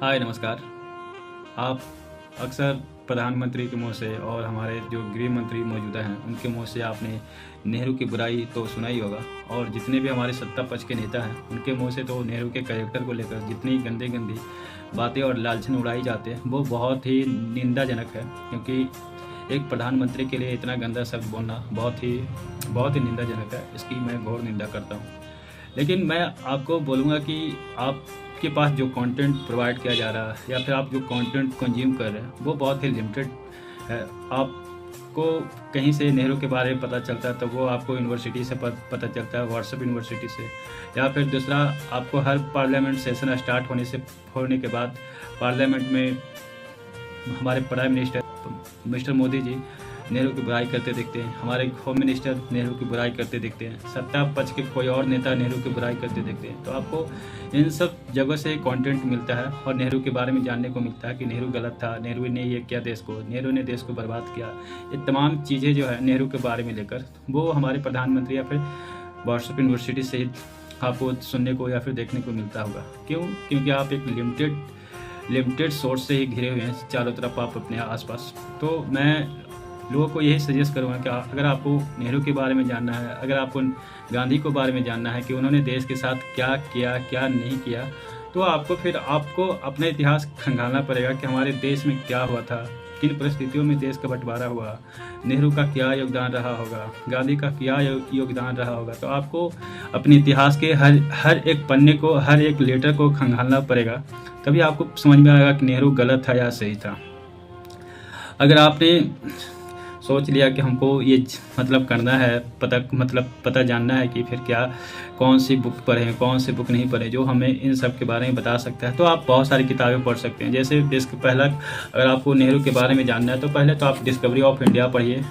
हाय नमस्कार। आप अक्सर प्रधानमंत्री के मुंह से और हमारे जो गृह मंत्री मौजूदा हैं उनके मुंह से आपने नेहरू की बुराई तो सुना ही होगा, और जितने भी हमारे सत्ता पक्ष के नेता हैं उनके मुंह से तो नेहरू के कैरेक्टर को लेकर जितनी गंदी गंदी बातें और लालछन उड़ाई जाते हैं वो बहुत ही निंदाजनक है। क्योंकि एक प्रधानमंत्री के लिए इतना गंदा शब्द बोलना बहुत ही निंदाजनक है। इसकी मैं घोर निंदा करता हूँ। लेकिन मैं आपको बोलूँगा कि आपके पास जो कंटेंट प्रोवाइड किया जा रहा है या फिर आप जो कंटेंट कंज्यूम कर रहे हैं वो बहुत ही लिमिटेड है। आपको कहीं से नेहरू के बारे में पता चलता है तो वो आपको यूनिवर्सिटी से पता चलता है, व्हाट्सएप यूनिवर्सिटी से, या फिर दूसरा आपको हर पार्लियामेंट सेशन स्टार्ट होने के बाद पार्लियामेंट में हमारे prime minister mister Modi ji Nehru की बुराई करते दिखते हैं, हमारे होम मिनिस्टर नेहरू की बुराई करते दिखते हैं, सत्ता पक्ष के कोई और नेता नेहरू की बुराई करते दिखते हैं। तो आपको इन सब जगह से कंटेंट मिलता है और नेहरू के बारे में जानने को मिलता है कि नेहरू गलत था, नेहरू ने ये किया देश को, नेहरू ने देश को बर्बाद किया। ये तमाम चीज़ें जो है नेहरू के बारे में लेकर वो हमारे प्रधानमंत्री या फिर व्हाट्सएप यूनिवर्सिटी से आपको सुनने को या फिर देखने को मिलता होगा। क्योंकि आप एक लिमिटेड सोर्स से ही घिरे हुए हैं चारों तरफ आप अपने आसपास। तो मैं लोगों को यही सजेस्ट करूँगा कि अगर आपको नेहरू के बारे में जानना है, अगर आपको गांधी के बारे में जानना है कि उन्होंने देश के साथ क्या किया क्या नहीं किया, तो आपको अपना इतिहास खंगालना पड़ेगा कि हमारे देश में क्या हुआ था, किन परिस्थितियों में देश का बंटवारा हुआ, नेहरू का क्या योगदान रहा होगा, गांधी का क्या योगदान रहा होगा। तो आपको अपने इतिहास के हर एक पन्ने को, हर एक लेटर को खंगालना पड़ेगा, तभी आपको समझ में आएगा कि नेहरू गलत था या सही था। अगर आपने सोच लिया कि हमको ये करना है, पता जानना है कि फिर क्या कौन सी बुक पढ़ें कौन सी बुक नहीं पढ़ें जो हमें इन सब के बारे में बता सकता है, तो आप बहुत सारी किताबें पढ़ सकते हैं। जैसे पहला अगर आपको नेहरू के बारे में जानना है तो पहले तो आप डिस्कवरी ऑफ इंडिया पढ़िए।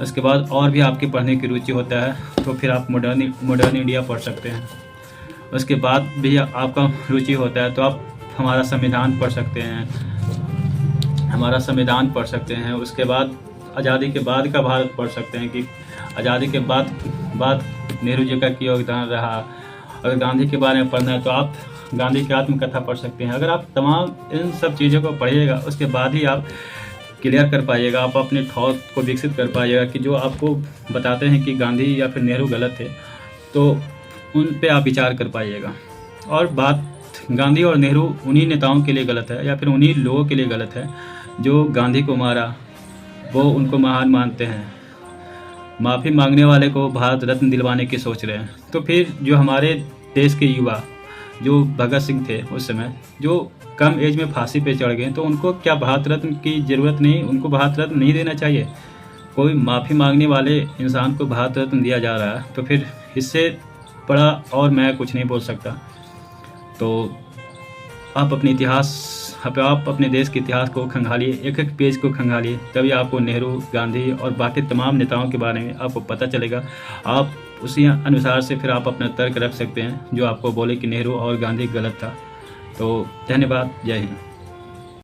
उसके बाद और भी आपकी पढ़ने की रुचि होता है तो फिर आप मॉडर्न इंडिया पढ़ सकते हैं। उसके बाद भी आपका रुचि होता है तो आप हमारा संविधान पढ़ सकते हैं। उसके बाद आज़ादी के बाद का भारत पढ़ सकते हैं कि आज़ादी के बाद नेहरू जी का योगदान रहा। अगर गांधी के बारे में पढ़ना है तो आप गांधी की आत्मकथा पढ़ सकते हैं। अगर आप तमाम इन सब चीज़ों को पढ़िएगा उसके बाद ही आप क्लियर कर पाइएगा, आप अपने थॉट को विकसित कर पाइएगा कि जो आपको बताते हैं कि गांधी या फिर नेहरू गलत थे तो उन पे आप विचार कर पाइएगा। और बात गांधी और नेहरू उन्हीं नेताओं के लिए गलत है या फिर उन्हीं लोगों के लिए गलत है जो गांधी को मारा, वो उनको महान मानते हैं, माफ़ी मांगने वाले को भारत रत्न दिलवाने की सोच रहे हैं। तो फिर जो हमारे देश के युवा जो भगत सिंह थे उस समय जो कम एज में फांसी पे चढ़ गए, तो उनको क्या भारत रत्न की ज़रूरत नहीं, उनको भारत रत्न नहीं देना चाहिए? कोई माफ़ी मांगने वाले इंसान को भारत रत्न दिया जा रहा है, तो फिर इससे बड़ा और मैं कुछ नहीं बोल सकता। तो आप अपने देश के इतिहास को खंगालिए, एक एक पेज को खंगालिए, तभी आपको नेहरू, गांधी और बाकी तमाम नेताओं के बारे में आपको पता चलेगा। आप उसी अनुसार से फिर आप अपना तर्क रख सकते हैं जो आपको बोले कि नेहरू और गांधी गलत था। तो धन्यवाद, जय हिंद।